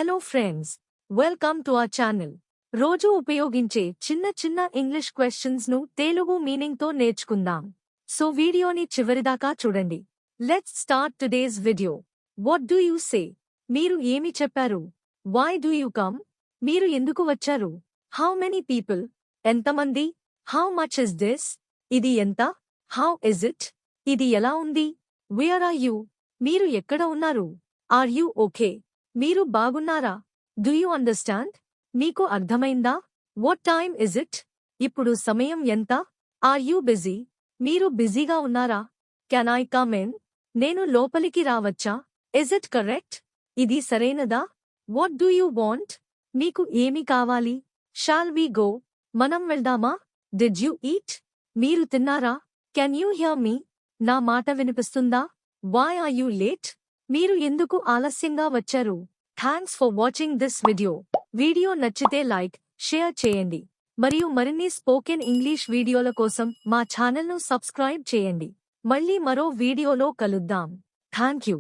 Hello friends, welcome to our channel. రోజు ఉపయోగించే చిన్న చిన్న ఇంగ్లీష్ క్వశ్చన్స్ ను తెలుగు మీనింగ్ తో నేర్చుకుందాం. సో వీడియోని చివరిదాకా చూడండి. Let's start today's video. What do you say? మీరు ఏమి చెప్పారు? Why do you come? మీరు ఎందుకు వచ్చారు? How many people? ఎంతమంది? How much is this? ఇది ఎంత? How is it? ఇది ఎలా ఉంది? Where are you? మీరు ఎక్కడ ఉన్నారు? Are you okay? మీరు బాగున్నారా? Do you understand? మీకు అర్థమైందా? What time is it? ఇప్పుడు సమయం ఎంత? Are you busy? మీరు బిజీగా ఉన్నారా? Can I come in? నేను లోపలికి రావచ్చా? Is it correct? ఇది సరైనదా? What do you want? మీకు ఏమి కావాలి? Shall we go? మనం వెళ్దామా? Did you eat? మీరు తిన్నారా? Can you hear me? నా మాట వినిపిస్తుందా? Why are you late? మీరు ఎందుకు ఆలస్యంగా వచ్చారు? Thanks for watching this video. Video నచ్చితే లైక్, షేర్ చేయండి. మరియు మరిన్ని స్పోకెన్ ఇంగ్లీష్ వీడియోల కోసం మా ఛానల్ను సబ్స్క్రైబ్ చేయండి. మళ్ళీ మరో వీడియోలో కలుద్దాం. Thank you.